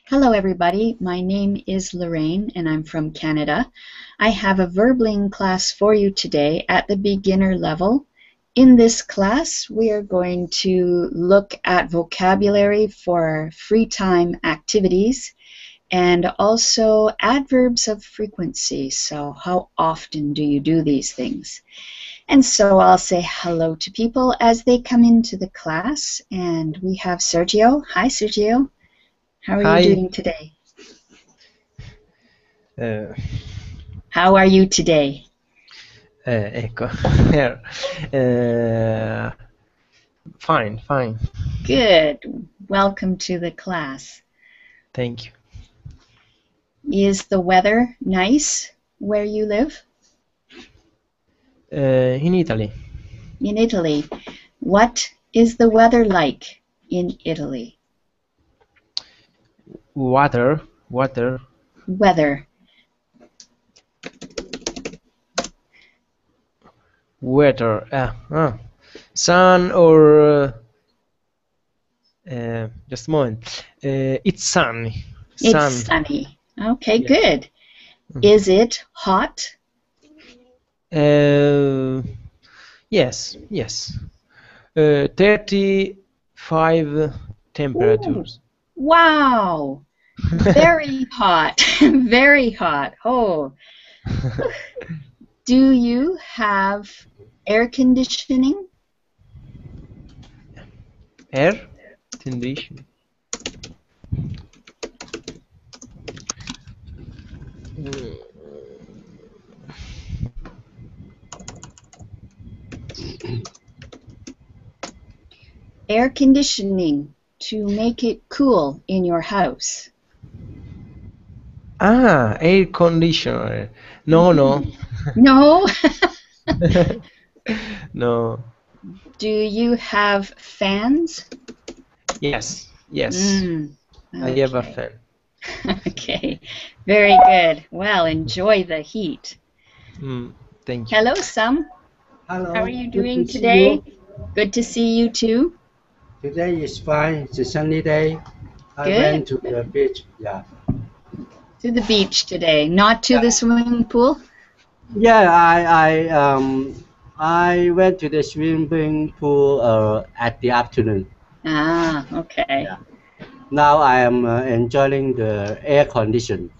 Hello everybody, my name is Lorraine and I'm from Canada. I have a Verbling class for you today at the beginner level. In this class we are going to look at vocabulary for free time activities and also adverbs of frequency. So how often do you do these things? And so I'll say hello to people as they come into the class, and we have Sergio. Hi Sergio, how are you Hi. doing today? Eh, How are you today? ecco. Eh, fine, fine. Good. Welcome to the class. Thank you. Is the weather nice where you live? In Italy, In Italy. What is the weather like in Italy? water, Weather. weather. Sun or just a moment. It's sunny. It's Sun. sunny. Okay, Yes. good. Mm. Is it hot? Yes, yes. 35 Ooh, temperatures. wow. Very hot. Very hot. Oh, do you have air conditioning? Air condition. Air conditioning to make it cool in your house. Air conditioner. No. No? No. Do you have fans? Yes. I have a Okay. fan. Okay. Very good. Well, enjoy the heat. Thank you. Hello, Sam. Hello. How are you Good doing to see today? you. Good to see you too. Today is fine. It's a sunny day. I Good. went to the beach. Yeah. To the beach today, not to the swimming pool? Yeah. I went to the swimming pool at the afternoon. Ah, okay. Yeah. Now I am enjoying the air condition.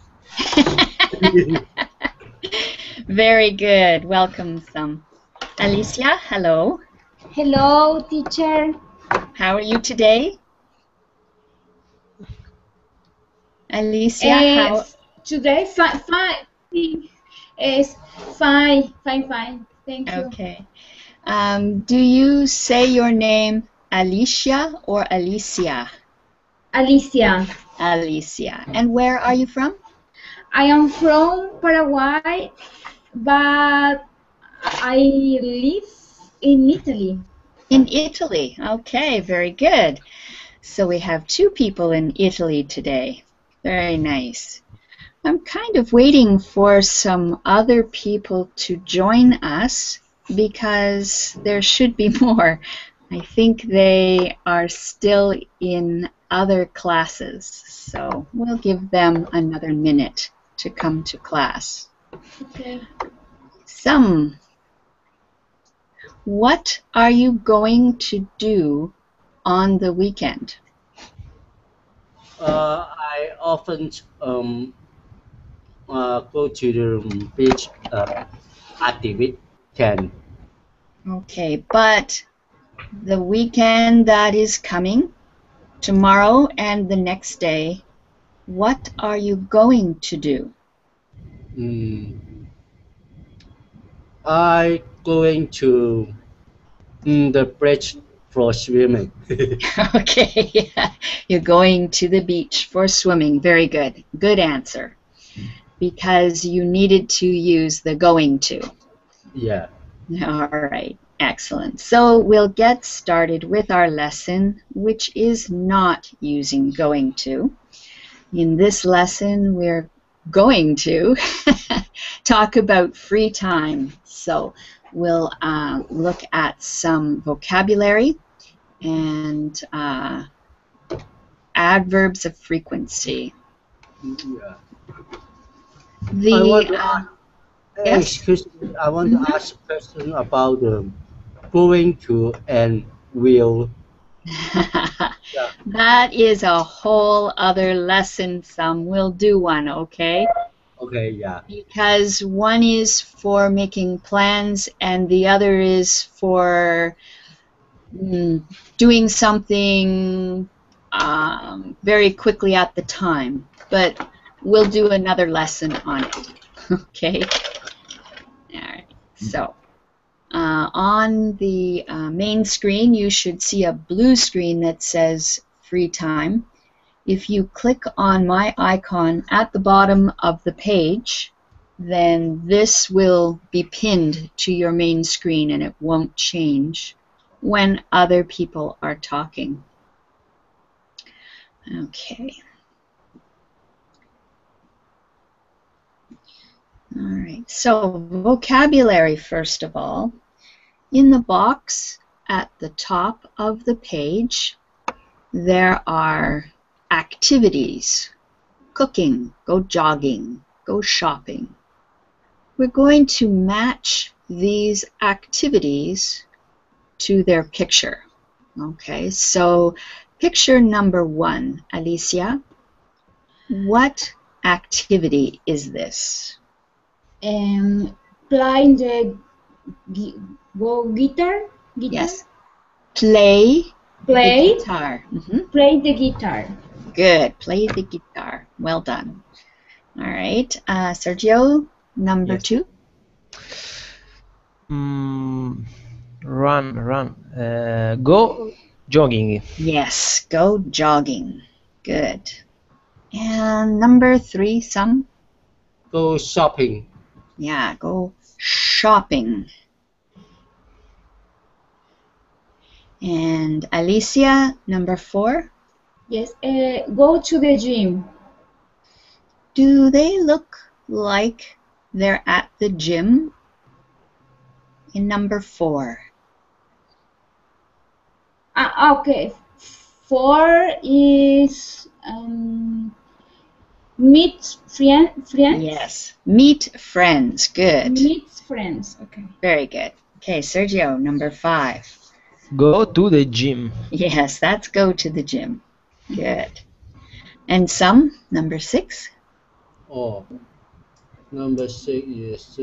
Very good. Welcome, Sam. Alicia, hello. Hello, teacher. How are you today? Alicia, how? Today, fine. Is fine. Thank you. Okay. Do you say your name Alicia or Alicia? Alicia. Alicia. And where are you from? I am from Paraguay, but I live in Italy. In Italy. Okay, very good. So we have two people in Italy today. Very nice. I'm kind of waiting for some other people to join us because there should be more. I think they are still in other classes, so we'll give them another minute to come to class. Okay. What are you going to do on the weekend? I often go to the beach at the weekend. Okay, but the weekend that is coming, tomorrow and the next day, what are you going to do? Mm, I going to the beach for swimming. Okay, you're going to the beach for swimming. Very good. Good answer. Because you needed to use the going to. Yeah. All right, excellent. So we'll get started with our lesson, which is not using going to. In this lesson, we're going to talk about free time. So we'll look at some vocabulary and adverbs of frequency. Yeah. The I want to ask, yes. excuse me, I want to ask a question about going to and will. Yeah. That is a whole other lesson. Some will do one, okay? Okay, yeah. Because one is for making plans and the other is for doing something very quickly at the time. But we'll do another lesson on it, okay? All right, so on the main screen, you should see a blue screen that says free time. If you click on my icon at the bottom of the page, then this will be pinned to your main screen and it won't change when other people are talking. Okay. All right, so vocabulary first of all. In the box at the top of the page, there are activities. Cooking, go jogging, go shopping. We're going to match these activities to their picture. Okay, so picture number 1, Alicia. What activity is this? Playing the guitar. Yes. Play the guitar. Play the guitar. Good. Play the guitar. Well done. All right. Sergio, number 2. Run. Go jogging. Yes, go jogging. Good. And number 3, Sam? Go shopping. Yeah, go shopping. And Alicia, number 4? Yes, go to the gym. Do they look like they're at the gym? In number 4. Okay. 4 is meet friends. Yes, meet friends. Good. Meet friends. Okay. Very good. Okay, Sergio, number 5. Go to the gym. Yes, that's go to the gym. Good. And some, number 6? Oh, number 6 is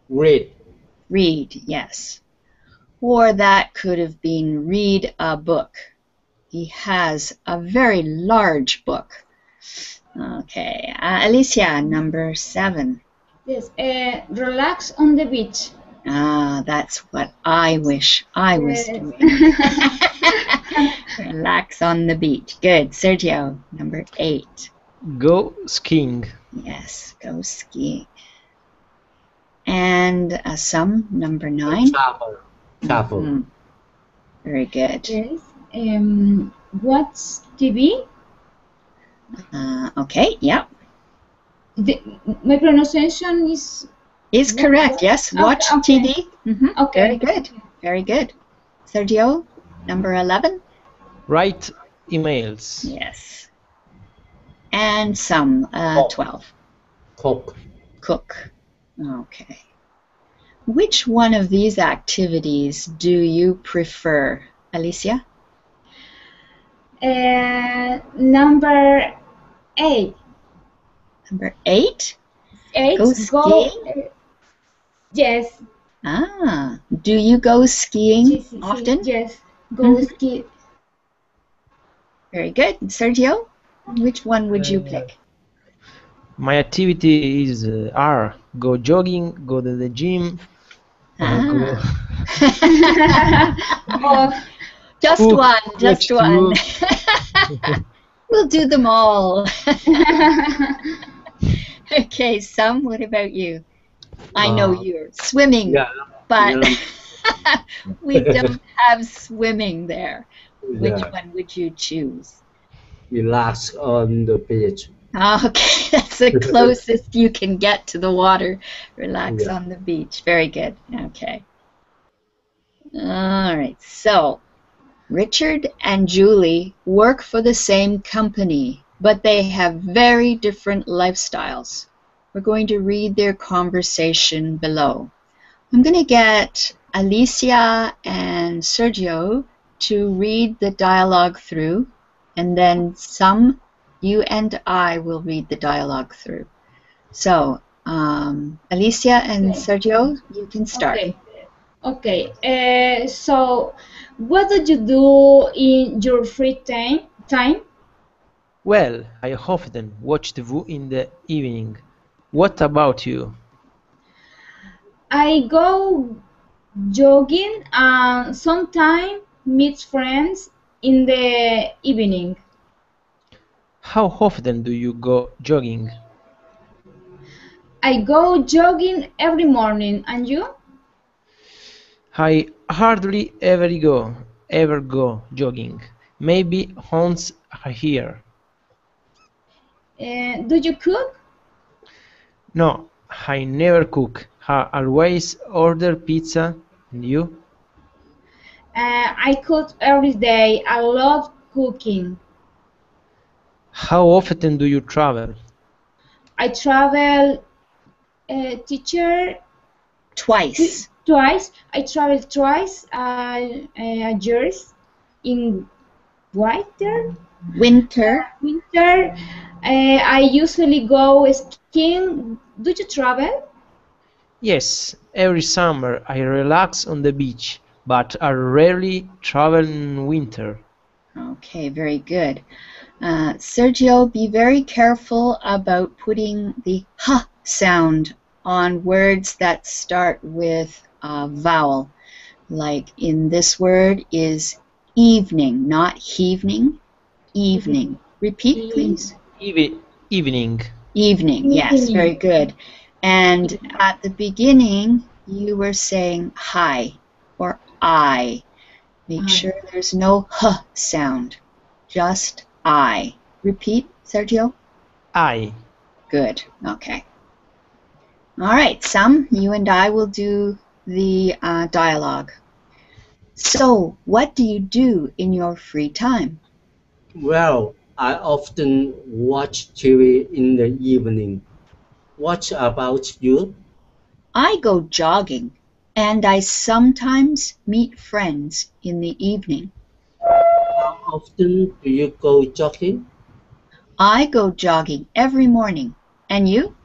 read. Read, yes. Or that could have been read a book. He has a very large book. Okay, Alicia, number 7. Yes, relax on the beach. That's what I wish I was doing. Relax on the beach. Good. Sergio, number 8. Go skiing. Yes, go skiing. And some, number 9. Travel. Very good. Yes. Watch TV. Okay, yeah. My pronunciation is correct, yes. Watch okay. TV. Okay. Very good. Very good. Sergio, number 11. Write emails. Yes. And some, 12. Cook. Okay. Which one of these activities do you prefer, Alicia? Number 8. Number 8? 8. Go skiing? Yes. Do you go skiing often? Yes. Go ski. Very good. Sergio, which one would you pick? My activity is go jogging, go to the gym. Just one. We'll do them all. Okay, Sam, what about you? I know you're swimming, but we don't have swimming there. Which one would you choose? Relax on the beach. Okay, that's the closest you can get to the water. Relax on the beach. Very good. Okay. All right, so Richard and Julie work for the same company, but they have very different lifestyles. We're going to read their conversation below. I'm going to get Alicia and Sergio to read the dialogue through, and then you and I will read the dialogue through. So, Alicia and Sergio, you can start. Okay. So, what do you do in your free time? Well, I often watch TV in the evening. What about you? I go jogging and sometimes meet friends in the evening. How often do you go jogging? I go jogging every morning, and you? I hardly ever go jogging. Maybe once a year. Do you cook? No, I never cook. I always order pizza. And you? I cook every day. I love cooking. How often do you travel? I travel teacher Twice. twice. I travel twice a year in winter. Winter. I usually go skiing. Do you travel? Yes, every summer I relax on the beach, but I rarely travel in winter. Okay, very good. Sergio, be very careful about putting the h sound on words that start with a vowel. Like in this word is evening, not hevening. Evening. Repeat, please. Evening. Evening, yes, very good. And at the beginning, you were saying hi or I. Make sure there's no h sound, just I. Repeat, Sergio. I. Good, okay. All right, Sam, you and I will do the dialogue. So, what do you do in your free time? Well, I often watch TV in the evening. What about you? I go jogging, and I sometimes meet friends in the evening. How often do you go jogging? I go jogging every morning. And you?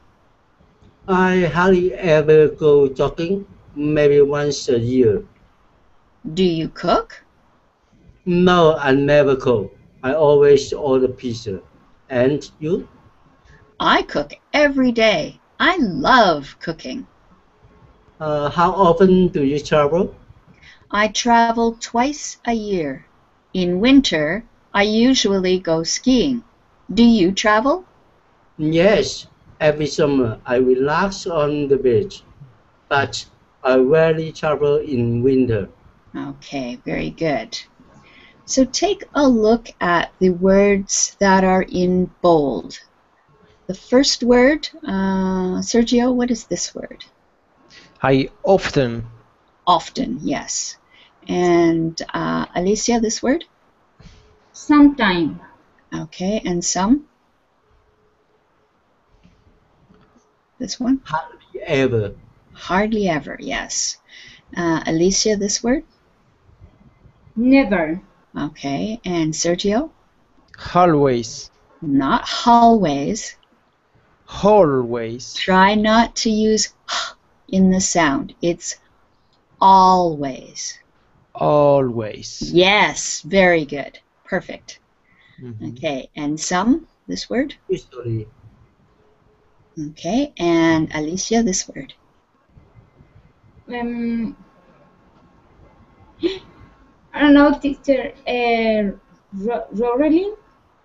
I hardly ever go jogging, maybe once a year. Do you cook? No, I never cook. I always order pizza. And you? I cook every day. I love cooking. How often do you travel? I travel twice a year. In winter, I usually go skiing. Do you travel? Yes, every summer I relax on the beach, but I rarely travel in winter. Okay, very good. So take a look at the words that are in bold. The first word, Sergio, what is this word? I often. Often, yes. And Alicia, this word? Sometime. Okay, and some? This one? Hardly ever. Hardly ever, yes. Alicia, this word? Never. Okay, and Sergio? Always. Not always. Always. Try not to use h in the sound. It's always. Always. Yes, very good. Perfect. Mhm. Okay, and some, this word? Usually, Okay, and Alicia, this word? I don't know, teacher. Rarely.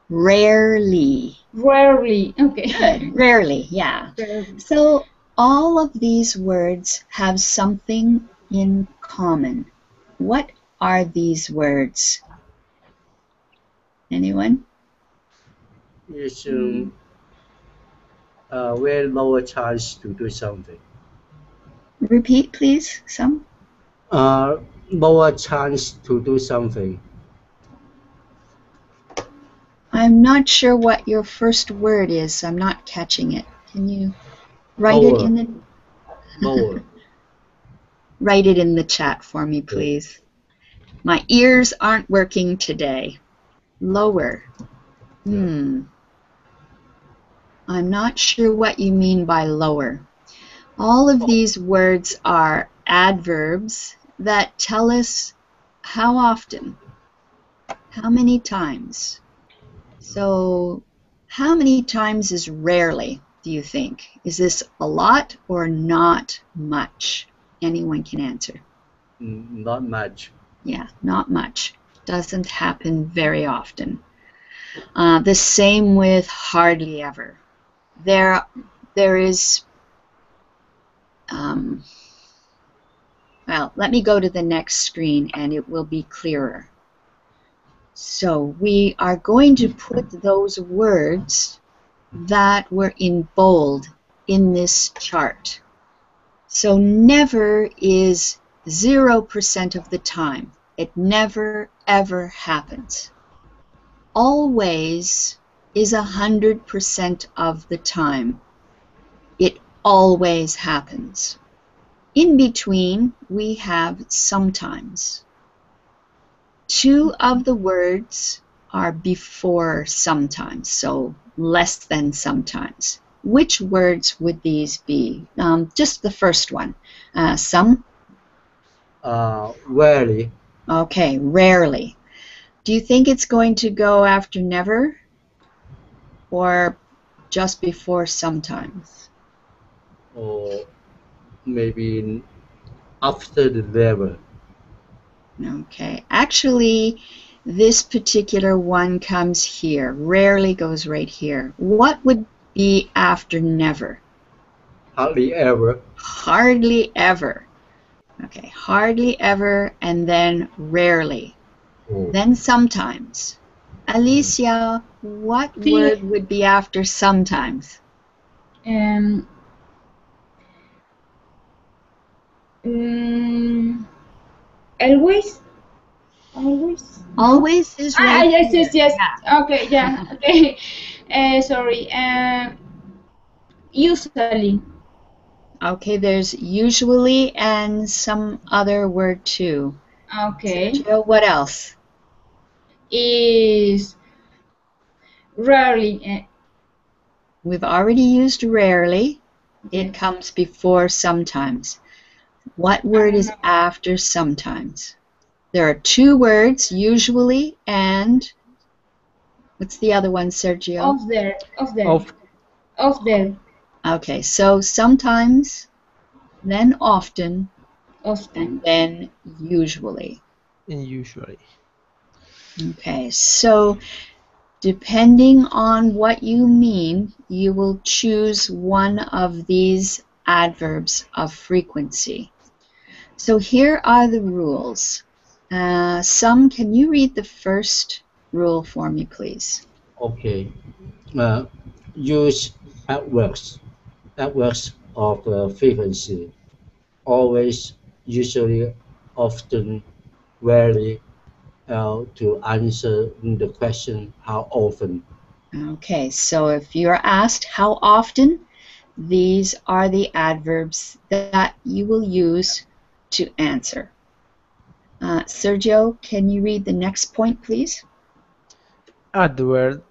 Rarely. Rarely. Okay. Good. Rarely, yeah. Rarely. So all of these words have something in common. What are these words? Anyone? it's a very lower chance to do something. Repeat, please, some. Lower chance to do something. I'm not sure what your first word is. I'm not catching it. Can you write it in the Lower. write it in the chat for me, please? My ears aren't working today. Lower. I'm not sure what you mean by lower. All of these words are adverbs that tell us how often, how many times. So, how many times is rarely, do you think? Is this a lot or not much? Anyone can answer. Not much. Yeah, not much. Doesn't happen very often. The same with hardly ever. There is, well, let me go to the next screen and it will be clearer. So we are going to put those words that were in bold in this chart. So never is 0% of the time. It never, ever happens. Always is 100% of the time. It always happens. In between, we have sometimes. Two of the words are before sometimes, so less than sometimes. Which words would these be? Just the first one. Some? Rarely. Okay, rarely. Do you think it's going to go after never or just before sometimes? Or maybe after the never. Okay, actually, this particular one comes here. Rarely goes right here. What would be after never? Hardly ever. Hardly ever. Okay, hardly ever and then rarely. Oh. Then sometimes. Alicia, what Sí. word would be after sometimes? Always. Always. Always is right Yes, here. yes, yes. Yeah. Okay, yeah. Okay. Sorry. Usually. Okay, there's usually and some other word too. Okay. Sergio, what else? Is rarely. We've already used rarely. It comes before sometimes. What word is after sometimes? There are two words, usually and what's the other one, Sergio? Of there. Of Of there. Okay, so sometimes, then often, Often. and then usually. usually. Okay, so depending on what you mean, you will choose one of these adverbs of frequency. So here are the rules. Can you read the first rule for me, please? Okay. Use adverbs. Adverbs of frequency. Always, usually, often, rarely, to answer the question how often. Okay, so if you're asked how often, these are the adverbs that you will use to answer. Sergio, can you read the next point, please? Adverbs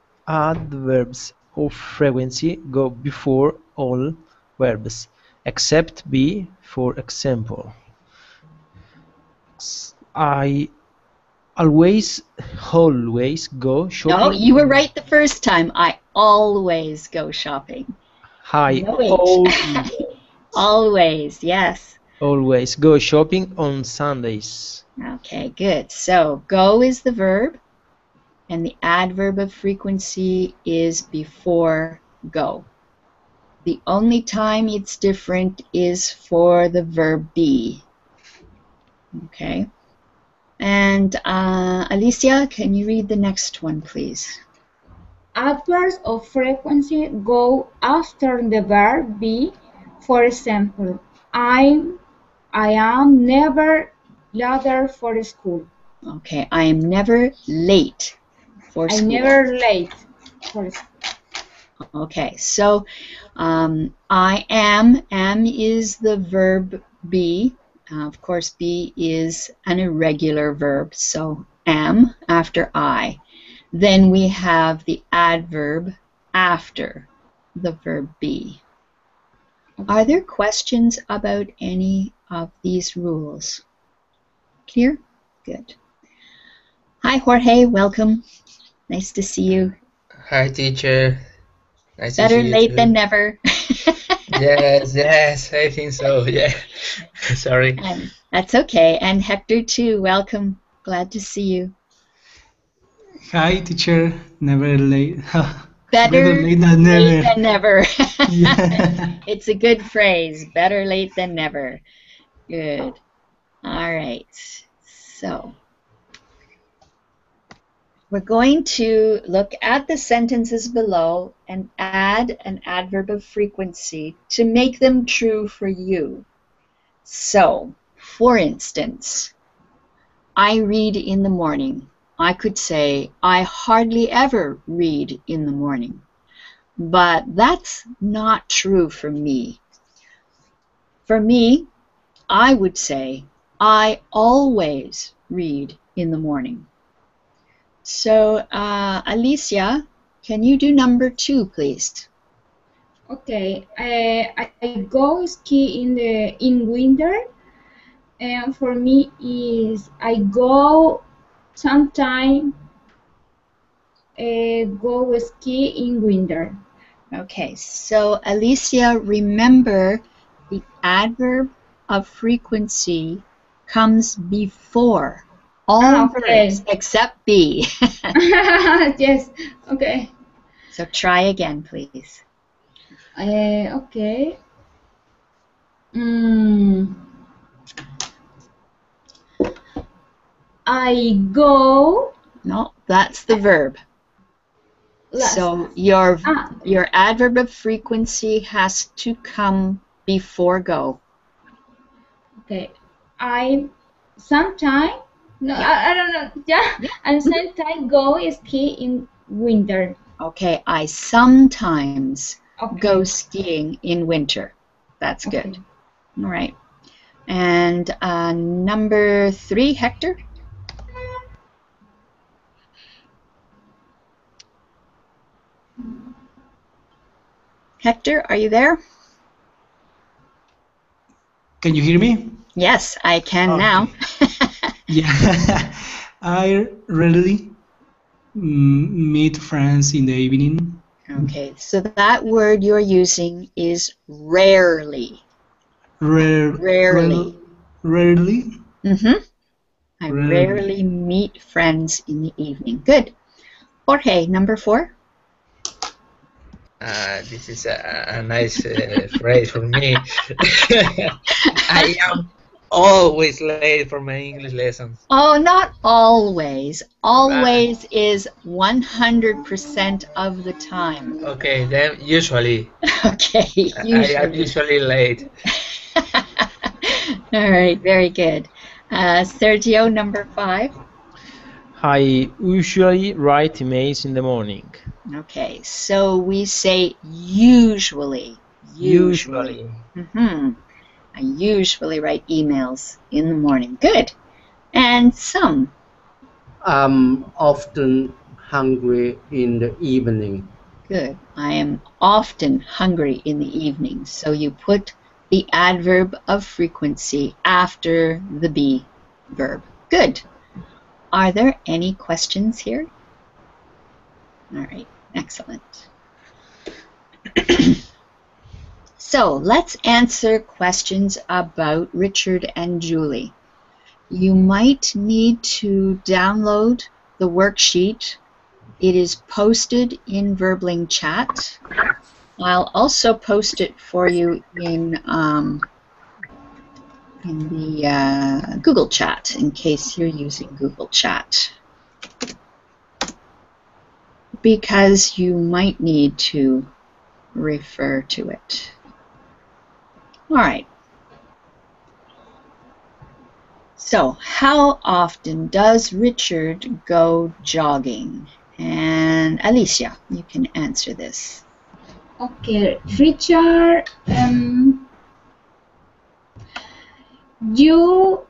of frequency go before all verbs, except be, for example. I always go shopping. No, you were right the first time. I always go shopping. I No H. always, Always, yes. always go shopping on Sundays. Okay, good. So go is the verb, and the adverb of frequency is before go. The only time it's different is for the verb be. Okay. And Alicia, can you read the next one, please? Adverbs of frequency go after the verb be. For example, I am never late for school. Okay, I am never late for I school. never late for school. Okay, so I am is the verb be. Of course, be is an irregular verb, so am after I. Then we have the adverb after the verb be. Are there questions about any of these rules? Clear? Good. Hi, Jorge. Welcome. Nice to see you. Hi, teacher. Nice to Better see you late than too. never. Yes, I think so. Yeah. Sorry. That's okay. And Hector, too. Welcome. Glad to see you. Hi, teacher. Never late. Better late than late never. than never. Yeah. It's a good phrase. Better late than never. Good. All right. So we're going to look at the sentences below and add an adverb of frequency to make them true for you. So, for instance, I read in the morning. I could say, I hardly ever read in the morning. But that's not true for me. For me, I would say, I always read in the morning. So, Alicia, can you do number 2, please? Okay, I go ski in winter, and for me is I go sometime go ski in winter. Okay, so Alicia, remember the adverb of frequency comes before all Okay. verbs except be. Yes. Okay. So try again, please. Okay. Mm, I go. No, that's the verb. Last. So your Ah. adverb of frequency has to come before go. Okay. I sometime. No, Yeah. I don't know. Yeah. And sometime go ski in winter. Okay, I sometimes Okay. go skiing in winter. That's good. Okay. All right. And number 3, Hector? Hector, are you there? Can you hear me? Yes, I can Okay. now. Yeah. I rarely meet friends in the evening. Okay, so that word you're using is rarely. Rarely. Rarely. Mm-hmm. I Rarely. rarely meet friends in the evening. Good. Jorge, number 4. This is a nice phrase for me. I am always late for my English lessons. Oh, not always. Always is 100% of the time. Okay, then usually. Okay, I am usually late. All right, very good. Sergio, number 5. I usually write emails in the morning. Okay, so we say usually. Usually. Mm-hmm. I usually write emails in the morning. Good. And some. I'm often hungry in the evening. Good. I am often hungry in the evening. So you put the adverb of frequency after the be verb. Good. Are there any questions here? All right, excellent. So let's answer questions about Richard and Julie. You might need to download the worksheet. It is posted in Verbling chat. I'll also post it for you in the Google chat in case you're using Google chat, because you might need to refer to it. All right. So, how often does Richard go jogging? And Alicia, you can answer this. Okay, Richard, you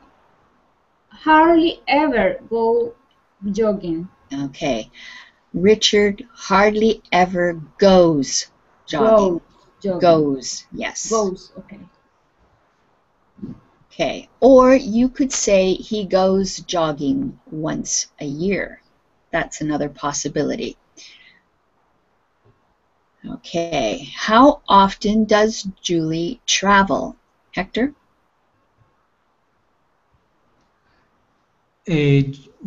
hardly ever go jogging. Okay. Richard hardly ever goes jogging. Jogging. Goes, yes. Goes, okay. Okay. Or you could say he goes jogging once a year. That's another possibility. Okay. How often does Julie travel? Hector?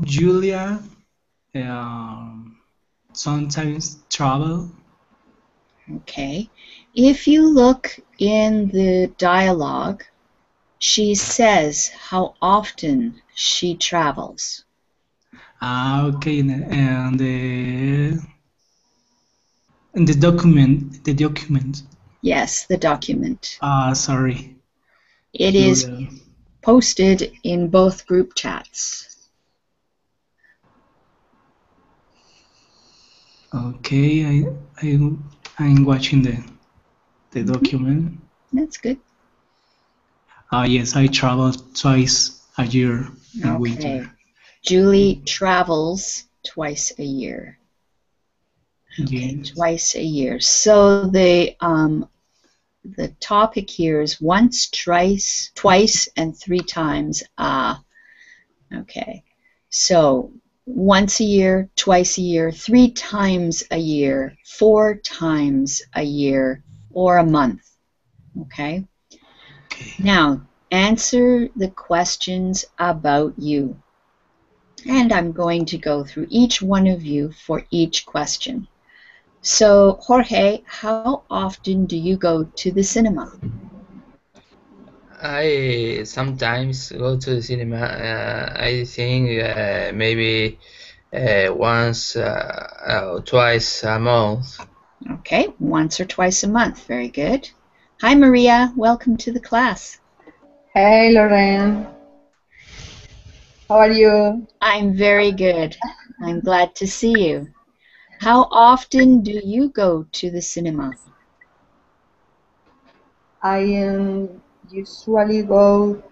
Julia sometimes travel. Okay. If you look in the dialogue, she says how often she travels. Okay, and the document. Yes, the document. Sorry. It is Julia. posted in both group chats. Okay, I'm watching the document. That's good. Yes, I travel twice a year in Okay. winter. Julie travels twice a year. Okay, Yes. twice a year. So the topic here is once, twice, and 3 times. Okay. So once a year, twice a year, 3 times a year, 4 times a year, or a month. Okay. Okay. Now, answer the questions about you. And I'm going to go through each one of you for each question. So, Jorge, how often do you go to the cinema? I sometimes go to the cinema. I think maybe once or twice a month. Okay, once or twice a month. Very good. Hi, Maria. Welcome to the class. Hey, Lorraine. How are you? I'm very good. I'm glad to see you. How often do you go to the cinema? I usually go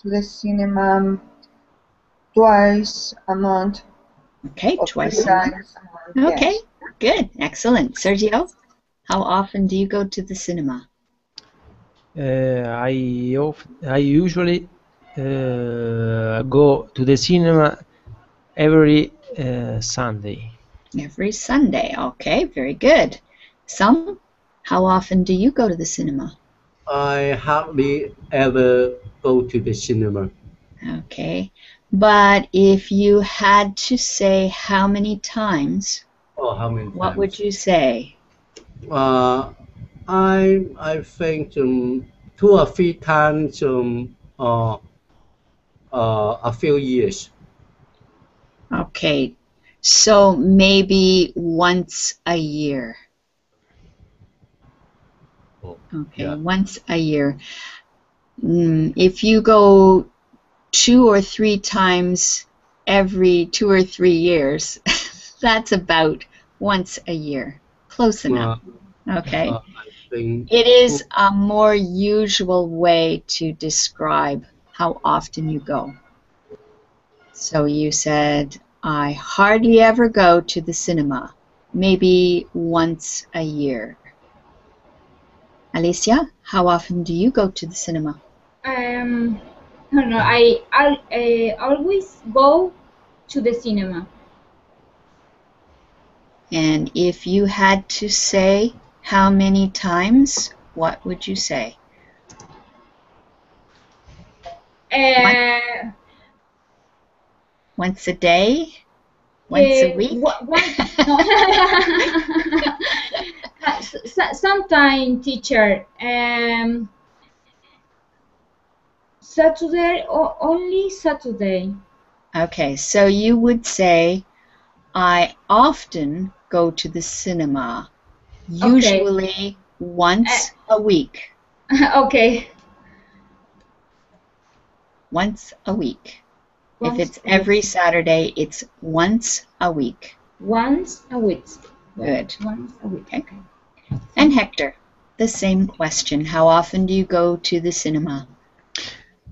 to the cinema twice a month. Okay, or twice 3 a month. times a month. Okay, Yes. good. Excellent. Sergio, how often do you go to the cinema? I usually go to the cinema every Sunday. Every Sunday. Okay, very good. Some, how often do you go to the cinema? I hardly ever go to the cinema. Okay, but if you had to say how many times, Oh, how many what times? would you say? I think 2 or 3 times a few years. Okay, so maybe once a year. Oh, Okay, yeah. once a year. If you go 2 or 3 times every 2 or 3 years, that's about once a year. Close enough. Okay. I think It is a more usual way to describe how often you go. So you said, I hardly ever go to the cinema, maybe once a year. Alicia, how often do you go to the cinema? I don't know. I always go to the cinema. And if you had to say how many times, what would you say? Once a day? Once a week? Sometimes, teacher, Saturday or only Saturday. Okay, so you would say, I often go to the cinema, usually once a week. Okay. Once a week. If it's every Saturday, it's once a week. Once a week. Good. Once a week. Okay. And Hector, the same question. How often do you go to the cinema?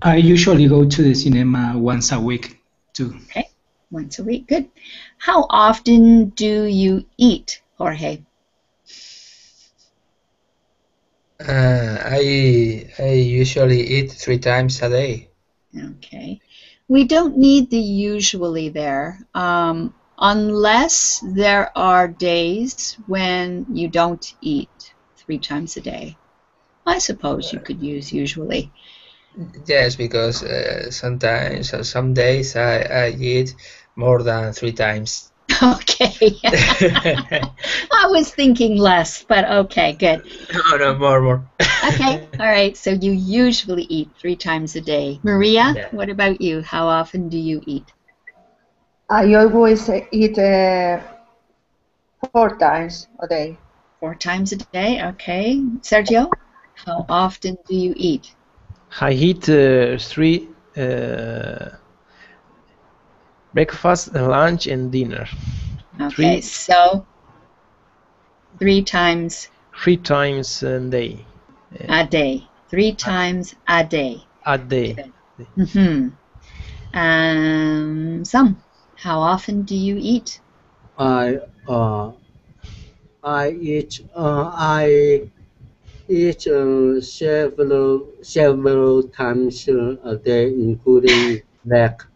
I usually go to the cinema once a week too. Okay, once a week. Good. How often do you eat, Jorge? I usually eat 3 times a day. Okay. We don't need the usually there, unless there are days when you don't eat 3 times a day. I suppose you could use usually. Yes, because sometimes, some days I eat more than 3 times. Okay. I was thinking less, but okay, good. No, more. Okay, all right. So you usually eat 3 times a day. Maria, Yeah. what about you? How often do you eat? I always eat 4 times a day. 4 times a day. Okay. Sergio, how often do you eat? I eat 3 breakfast, lunch, and dinner. Okay, so 3 times 3 times a day. a day. 3 times a day. A day. Mm-hmm. Some. How often do you eat? I I eat several times a day, including snack.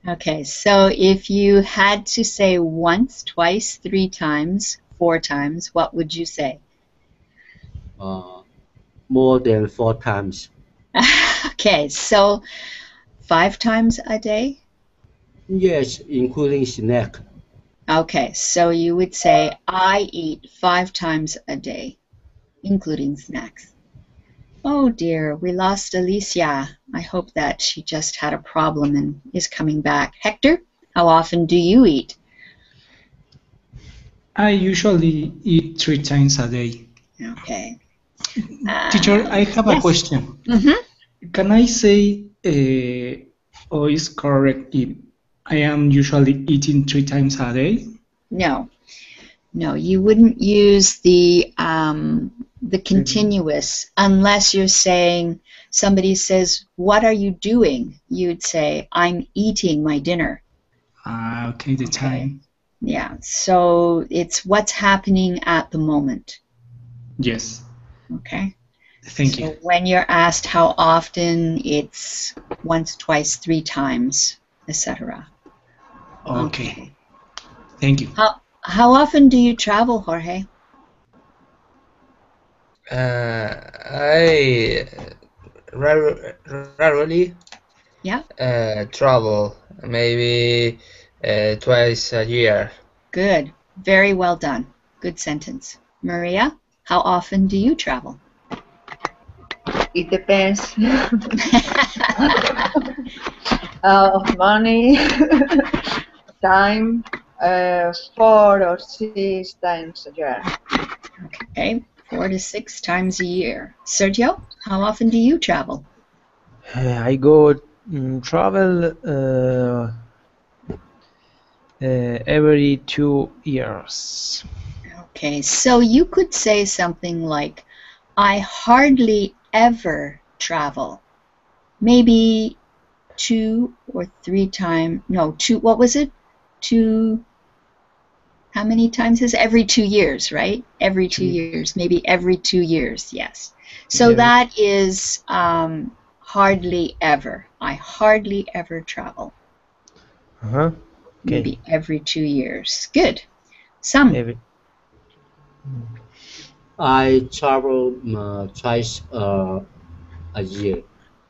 Okay, so if you had to say once, twice, 3 times, 4 times, what would you say? More than 4 times. Okay, so 5 times a day? Yes, including snack. Okay, so you would say, I eat 5 times a day, including snacks. Oh dear, we lost Alicia. I hope that she just had a problem and is coming back. Hector, how often do you eat? I usually eat 3 times a day. Okay. Teacher, I have a yes. question. Mm-hmm. Can I say, or is correct if I am usually eating 3 times a day? No, you wouldn't use the continuous unless you're saying, somebody says, what are you doing? You'd say, I'm eating my dinner. Okay, the time. Yeah, so it's what's happening at the moment. Yes. Okay. Thank So you. when you're asked how often, it's once, twice, 3 times, etc. Okay. Thank you. How often do you travel, Jorge? I rarely travel, maybe twice a year. Good. Very well done. Good sentence. Maria, how often do you travel? It depends of money, time, 4 or 6 times a year. Okay, 4 to 6 times a year. Sergio, how often do you travel? I go travel every 2 years. Okay, so you could say something like, I hardly ever travel. Maybe 2 or 3 times, no, 2, what was it? 2, how many times is every 2 years, right? Every 2 years, maybe every 2 years, yes. So that is hardly ever. I hardly ever travel. Okay. Maybe every 2 years. Good. Some. I travel twice a year.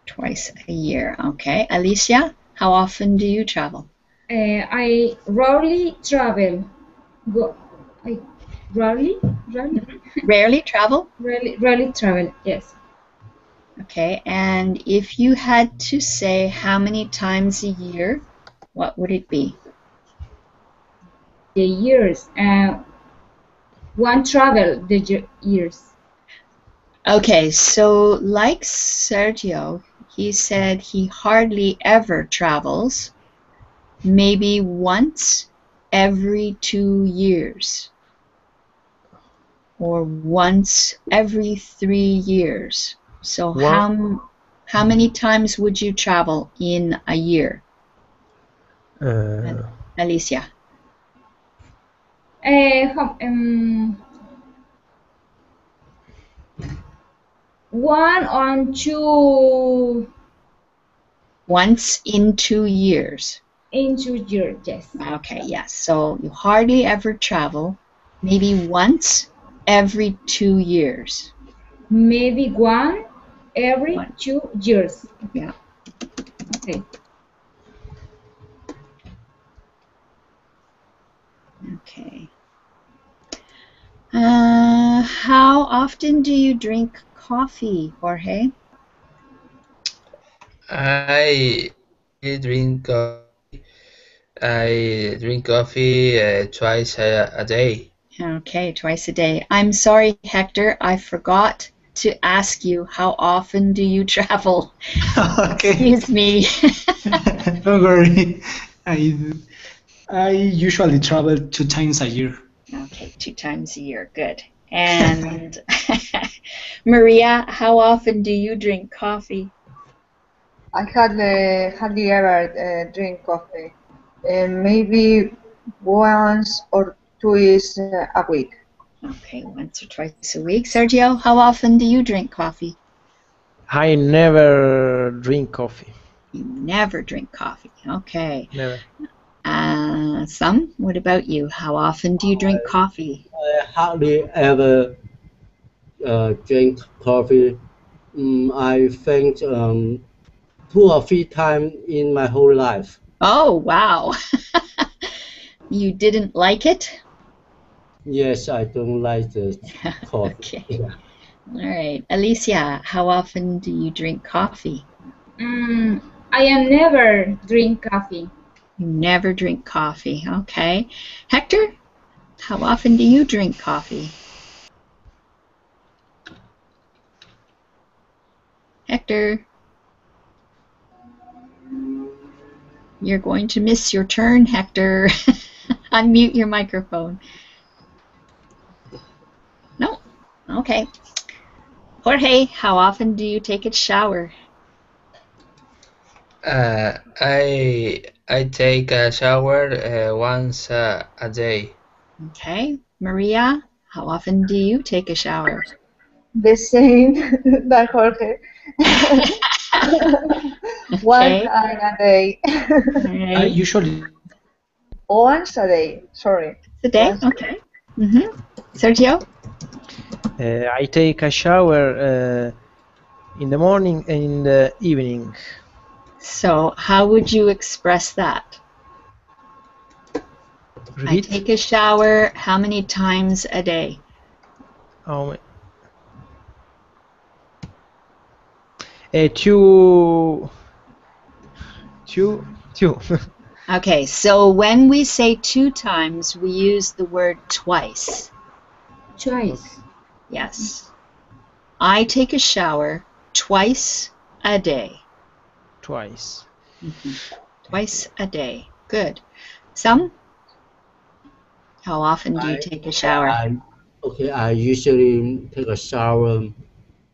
Twice a year. Okay. Alicia, how often do you travel? I rarely travel. Rarely travel? Rarely travel, yes. Okay, and if you had to say how many times a year, what would it be? The years. One travel the years. Okay, so like Sergio, he said he hardly ever travels. Maybe once every 2 years, or once every 3 years. So how many times would you travel in a year? Alicia. How- 1 or 2 Once in 2 years. in 2 years, yes. Okay, yes. So you hardly ever travel. Maybe once every 2 years. Maybe 1 every One. 2 years. Yeah. Okay. Okay. How often do you drink coffee, Jorge? I drink coffee. I drink coffee twice a day. Okay, twice a day. I'm sorry, Hector, I forgot to ask you, how often do you travel? Okay. Excuse me. Don't worry. I usually travel 2 times a year. Okay, 2 times a year. Good. And Maria, how often do you drink coffee? I hardly ever drink coffee. Maybe once or twice a week. Okay, once or twice a week. Sergio, how often do you drink coffee? I never drink coffee. You never drink coffee. Okay. Never. Sam, what about you? How often do you drink coffee? I hardly ever drink coffee. I think 2 or 3 times in my whole life. Oh, wow. You didn't like it? Yes, I don't like the coffee. Okay. Yeah. All right. Alicia, how often do you drink coffee? I am never drink coffee. You never drink coffee. Okay. Hector, how often do you drink coffee? Hector, you're going to miss your turn, Hector. Unmute your microphone. No? Okay. Jorge, how often do you take a shower? I take a shower once a day. Okay. Maria, how often do you take a shower? The same that Jorge. Once Okay. a day. All I right. usually Once a day. Sorry. The day? Once. Okay. Sergio? I take a shower in the morning and in the evening. So how would you express that? I Repeat. take a shower how many times a day? Oh, two. Okay, so when we say 2 times, we use the word twice. Twice. Yes. I take a shower twice a day. Twice. Twice a day. Good. Some? How often do you take a shower? I usually take a shower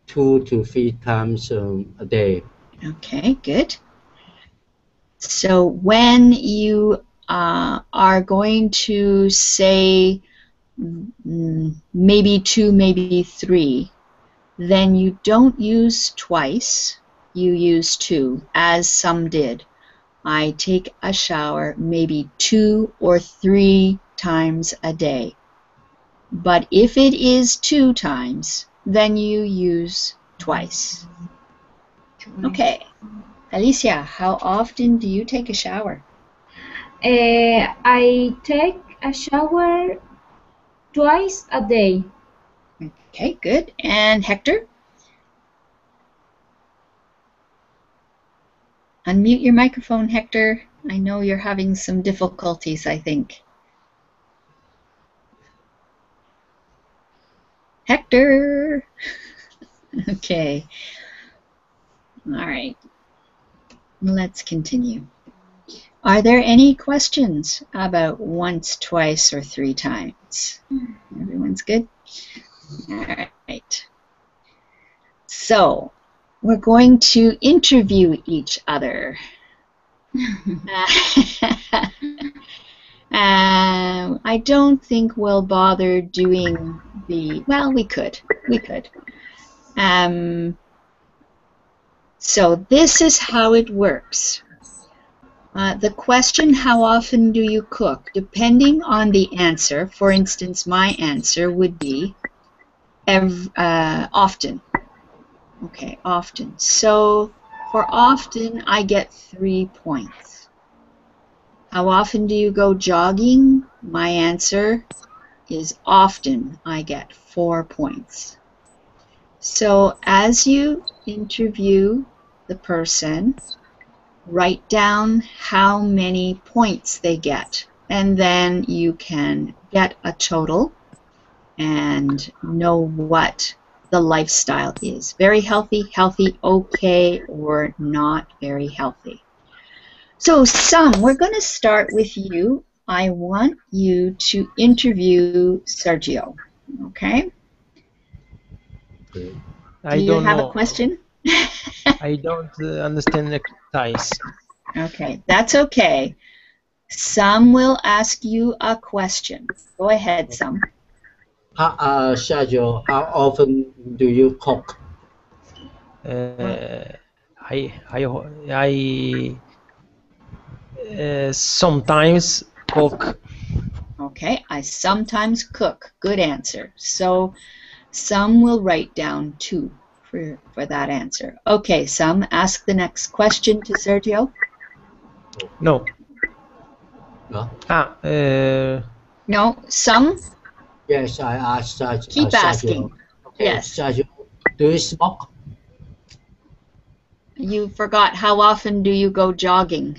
2 to 3 times a day. Okay, good. So when you are going to say maybe 2, maybe 3, then you don't use twice, you use 2, as some did. I take a shower maybe 2 or 3 times a day. But if it is 2 times, then you use twice. Okay. Alicia, how often do you take a shower? I take a shower twice a day. Okay, good. And Hector? Unmute your microphone, Hector. I know you're having some difficulties, I think. Hector! Okay. All right. Let's continue. Are there any questions about once, twice, or three times? Everyone's good? All right. So, we're going to interview each other. I don't think we'll bother doing the, well, we could. So this is how it works. The question, how often do you cook? Depending on the answer, for instance, my answer would be often. Okay, often. So for often, I get 3 points. How often do you go jogging? My answer is often. I get 4 points. So as you interview the person, write down how many points they get, and then you can get a total and know what the lifestyle is. Very healthy, okay, or not very healthy. So, we're going to start with you. I want you to interview Sergio, okay? Do you have a question? I don't understand the exercise. Okay, that's okay. Sam will ask you a question. Go ahead, Sam. Sergio, how often do you cook? I sometimes cook. Okay, I sometimes cook. Good answer. So Sam will write down 2 for that answer. Okay, Sam, ask the next question to Sergio. No. No? No, Sam? Yes, I asked Sergio. Keep asking. Okay, yes. Sergio, do you smoke? You forgot, how often do you go jogging?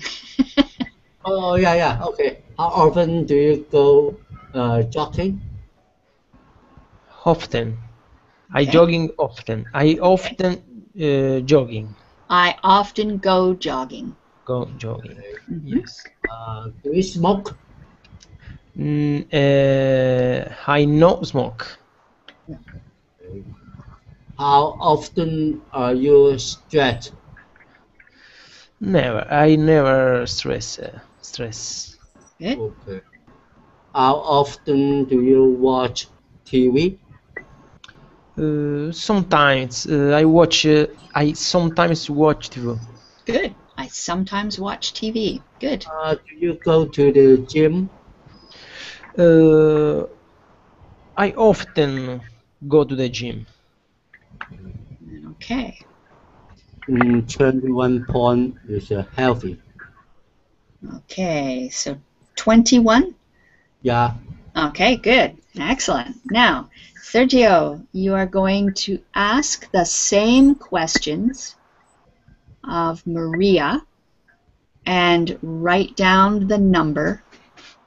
Oh, yeah, okay. How often do you go jogging? Often. Okay. I jogging often. I often jogging. I often go jogging. Go jogging. Mm-hmm. Yes. Do you smoke? I no smoke. How often are you stressed? Never. I never stress. Good. Okay. How often do you watch TV? Sometimes I sometimes watch TV. Good. I sometimes watch TV. Good. Do you go to the gym? I often go to the gym. Okay. 21 point is healthy. Okay, so 21? Yeah. Okay, good. Excellent. Now, Sergio, you are going to ask the same questions of Maria and write down the number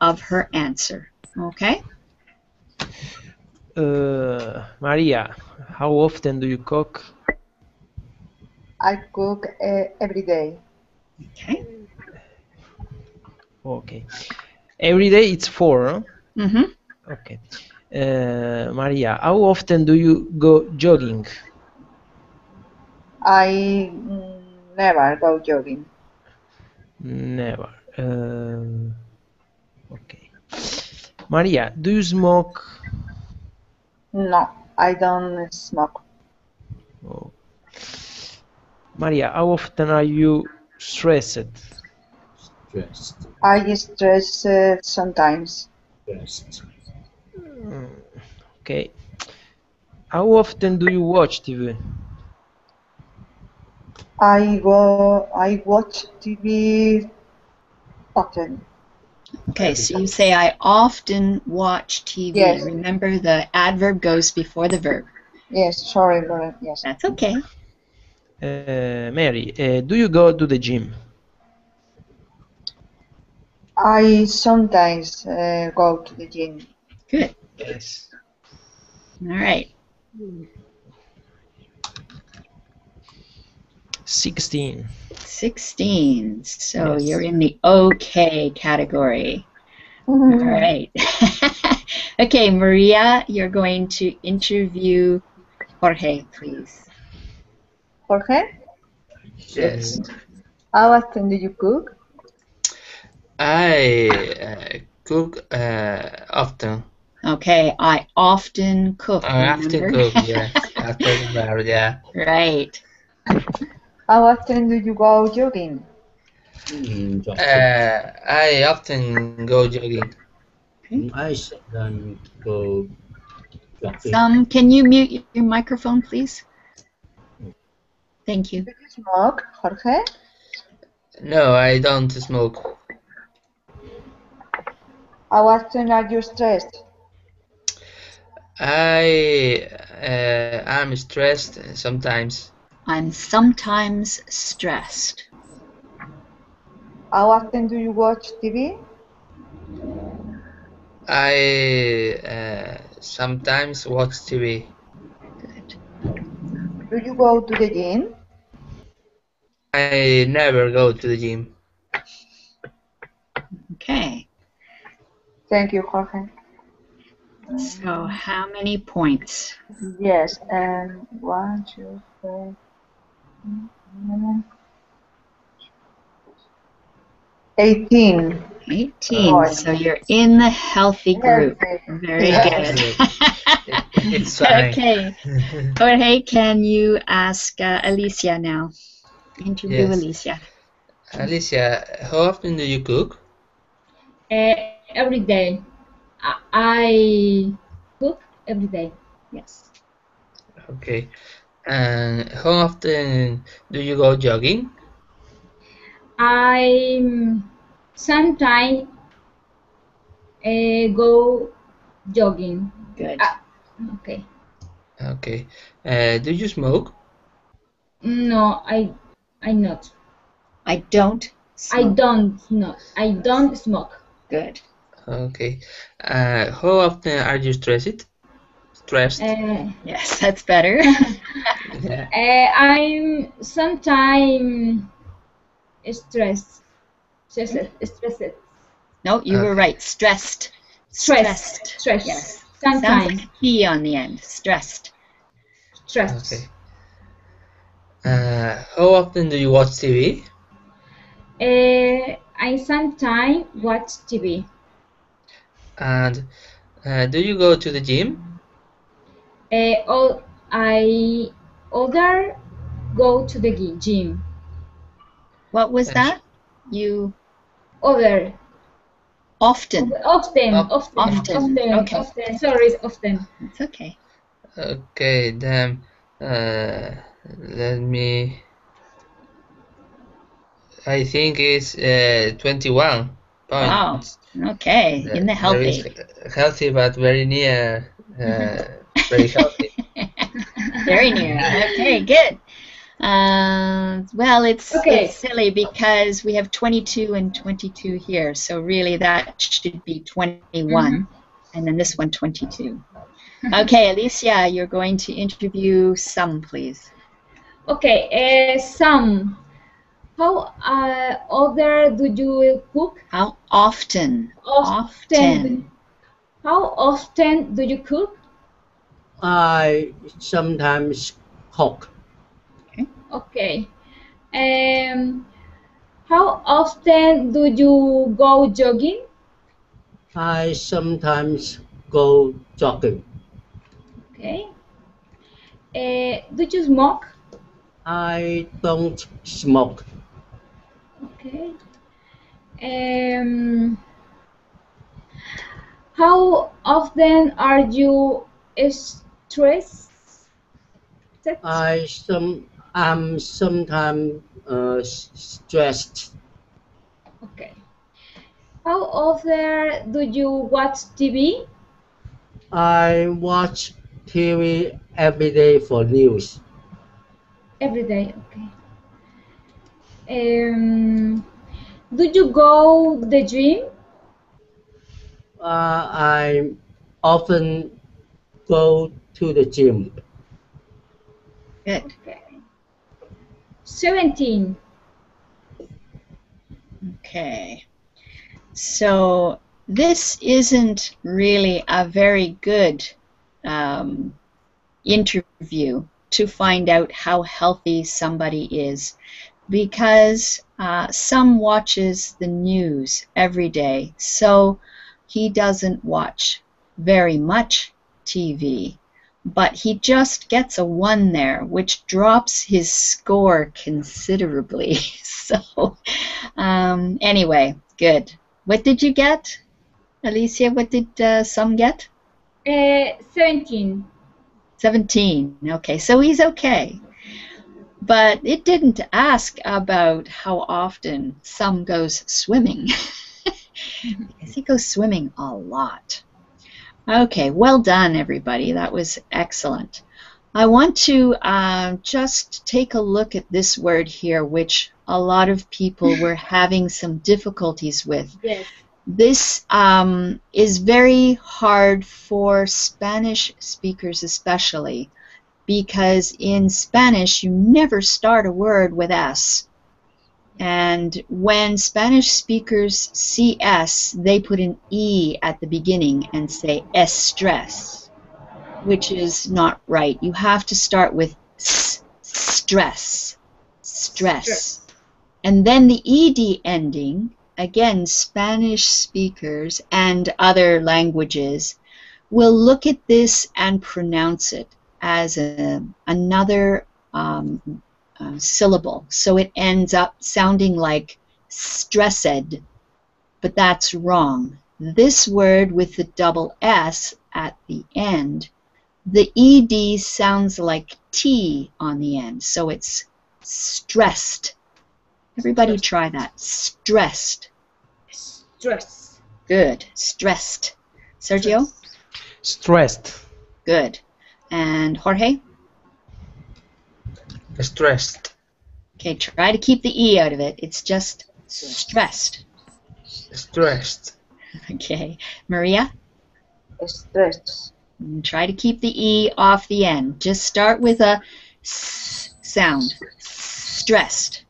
of her answer. Okay? Maria, how often do you cook? I cook every day. Okay. Okay. Every day it's 4, huh? Mm-hmm. Okay. Maria, how often do you go jogging? I never go jogging. Never. Okay. Maria, do you smoke? No, I don't smoke. Oh. Maria, how often are you stressed? Stressed. I stress sometimes. Stressed. Okay. How often do you watch TV? I watch TV often. Okay, so you say I often watch TV. Yes. Remember, the adverb goes before the verb. Yes, sorry, Laura. Yes. That's okay. Mary, do you go to the gym? I sometimes go to the gym. Good. Yes. All right. 16. 16. So Yes. you're in the okay category. All right. Okay, Maria, you're going to interview Jorge, please. Jorge, Yes. how often do you cook? I cook often. Okay, I often cook, I often remember? cook, yes. After the bar, yeah. Right. How often do you go jogging? Jogging. I often go jogging. I sometimes go jogging. Can you mute your microphone, please? Thank you. Do you smoke, Jorge? No, I don't smoke. How often are you stressed? I am stressed sometimes. I'm sometimes stressed. How often do you watch TV? I sometimes watch TV. Good. Do you go to the gym? I never go to the gym. Okay. Thank you, Jorge. So how many points? Yes, and 1, 2, 3, 18. 18. So you're in the healthy group. Healthy. Very Yes. good. It's fine. Okay. Jorge, can you ask Alicia now? Interview Yes. Alicia. Alicia, how often do you cook? Every day. I cook every day. Yes. Okay. And how often do you go jogging? I sometimes go jogging. Good. Okay. Okay. Do you smoke? No, I not. I don't smoke. I don't smoke. Good. Okay. How often are you stressed? Stressed? Yes, that's better. Yeah. I'm sometimes stressed. Stressed. No, you were Okay. right. Stressed. Stressed. Yes. Sounds Sometimes like a T on the end. Stressed. stressed. Okay. How often do you watch TV? I sometimes watch TV. And do you go to the gym? I other go to the gym. What was that? You Other often. often. Often. Okay. Often. Sorry, often. It's okay. Okay, then let me. I think it's 21 Wow. points. Okay. In the Very healthy. healthy, but very near. Very healthy. Very near. Okay, good. Well, it's silly because we have 22 and 22 here, so really that should be 21, and then this one 22. Okay, Alicia, you're going to interview Sam, please. Okay, Sam, how other do you cook? How often? Often. How often do you cook? I sometimes cook. Okay. How often do you go jogging? I sometimes go jogging. Okay. Do you smoke? I don't smoke. Okay. How often are you stressed? I'm sometimes stressed. Okay. How often do you watch TV? I watch TV every day for news. Every day. Okay. Do you go the gym? I often go to the gym. Good. Okay. 17. Okay. So this isn't really a very good interview to find out how healthy somebody is, because some watches the news every day, so he doesn't watch very much TV, but he just gets a 1 there, which drops his score considerably. So anyway, good. What did you get, Alicia? What did some get? 17. 17. Okay, so he's okay. But it didn't ask about how often some goes swimming. Because he goes swimming a lot. Okay, well done, everybody. That was excellent. I want to just take a look at this word here, which a lot of people were having some difficulties with. Yes. This is very hard for Spanish speakers especially, because in Spanish you never start a word with S. And when Spanish speakers see S, they put an E at the beginning and say estrés, which is not right. You have to start with stress, stress. And then the ED ending, again, Spanish speakers and other languages will look at this and pronounce it as another syllable. So it ends up sounding like stressed, but that's wrong. This word with the double S at the end, the ED sounds like T on the end, so it's stressed. Everybody try that. Stressed. Stress. Good. Stressed. Sergio? Stressed. Good. And Jorge? Stressed. Okay, try to keep the E out of it. It's just stressed. Stressed. Okay. Maria? Stress. Try to keep the E off the end. Just start with a S sound. Stressed.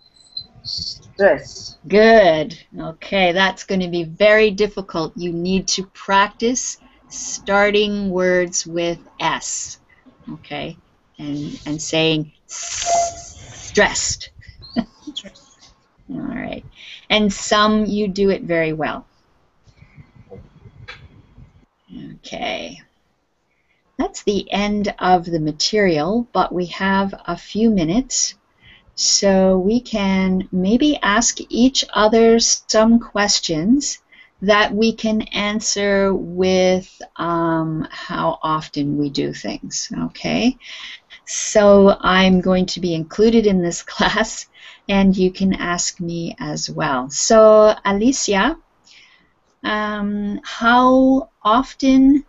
Stress. Good. Okay, that's going to be very difficult. You need to practice starting words with S. Okay? And saying stressed. All right. And some you do it very well. Okay. That's the end of the material, but we have a few minutes, so we can maybe ask each other some questions that we can answer with how often we do things, okay? So I'm going to be included in this class, and you can ask me as well. So Alicia, how often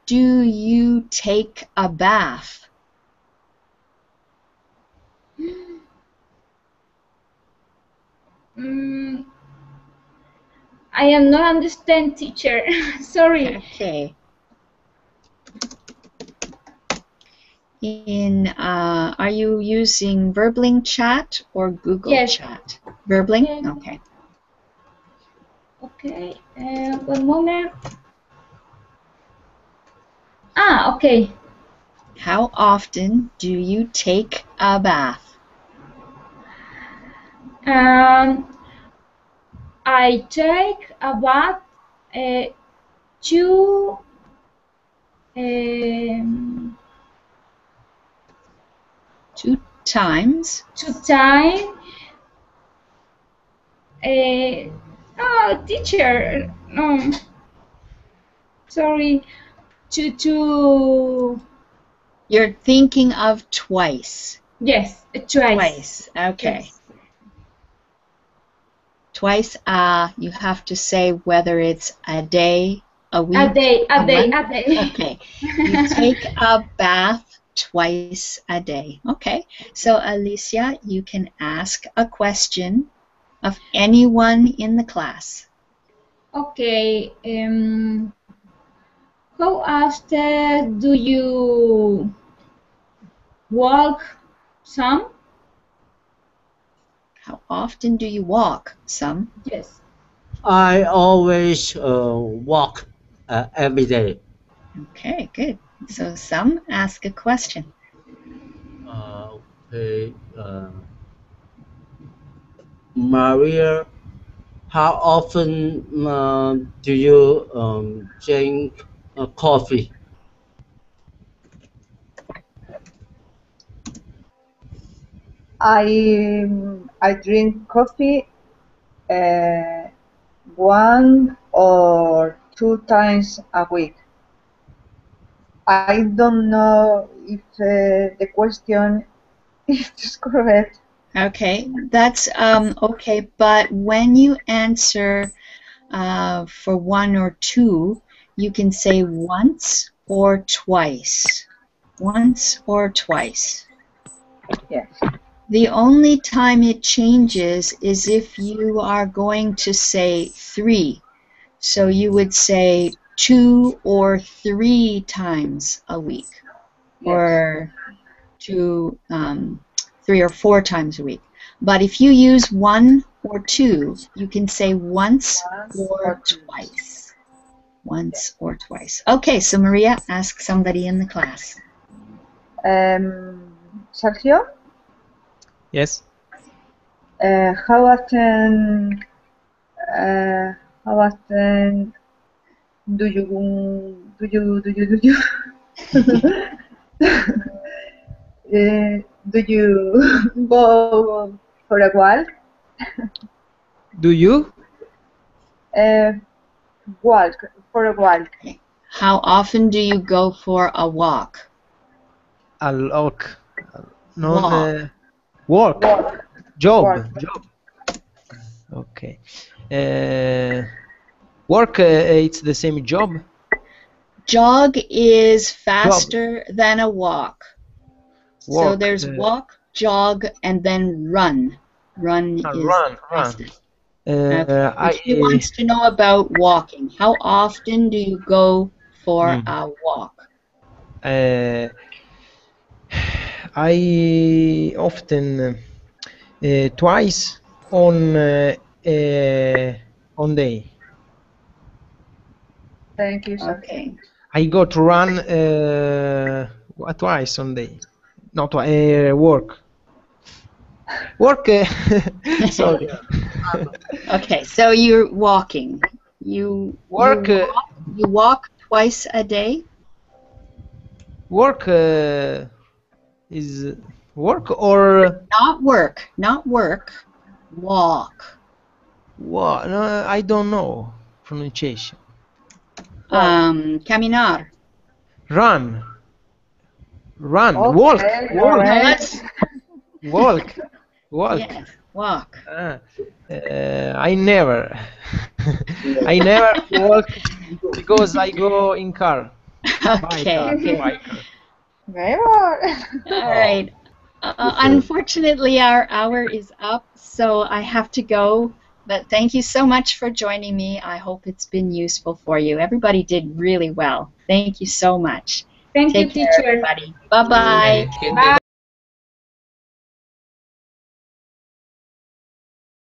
do you take a bath? I am not understand, teacher. Sorry. Okay. Are you using Verbling Chat or Google Yes. Chat? Verbling? Yeah. Okay. Okay. 1 moment. Okay. How often do you take a bath? I take about 2 2 times. 2 times. Teacher. No. Sorry. Two. You're thinking of twice. Yes, twice. Twice. Okay. Yes. Twice. You have to say whether it's a day, a week, A day. month. Okay. You take a bath twice a day. Okay. So Alicia, you can ask a question of anyone in the class. Okay. How often do you walk some? How often do you walk? Some. Yes. I always walk every day. Okay, good. So some ask a question. Okay. Maria, how often do you drink coffee? I drink coffee one or two times a week. I don't know if the question is correct. Okay, that's okay, but when you answer for one or two, you can say once or twice. Once or twice. Yes. The only time it changes is if you are going to say three. So you would say 2 or 3 times a week, or 3 or 4 times a week. But if you use 1 or 2, you can say once or twice. Once or twice. Okay, so Maria, ask somebody in the class. Sergio, Yes. how often do you do you go for a walk? Do you? Walk for a walk. How often do you go for a walk? A walk. No. Walk. Work. Walk. Job. Work. Job. Okay. Work. It's the same job. Jog is faster than a walk. So Walk, there's walk, jog, and then run. Run is run. faster. Okay. She wants to know about walking. How often do you go for a walk? I often twice on day. Thank you, sir. Okay. I go to run twice on day. Not work. Work. Sorry. Okay, so you're walking. You Work. You walk twice a day? Work is work or Not work. Not work. Walk. what? No, I don't know pronunciation. Caminar. Run. Okay, Walk. correct. Walk. Yes, walk. I never walk because I go in car. Okay. By car. Very well. All right. Unfortunately, our hour is up, so I have to go. But thank you so much for joining me. I hope it's been useful for you. Everybody did really well. Thank you so much. Thank you, Take care, teacher. everybody. Bye-bye. Bye.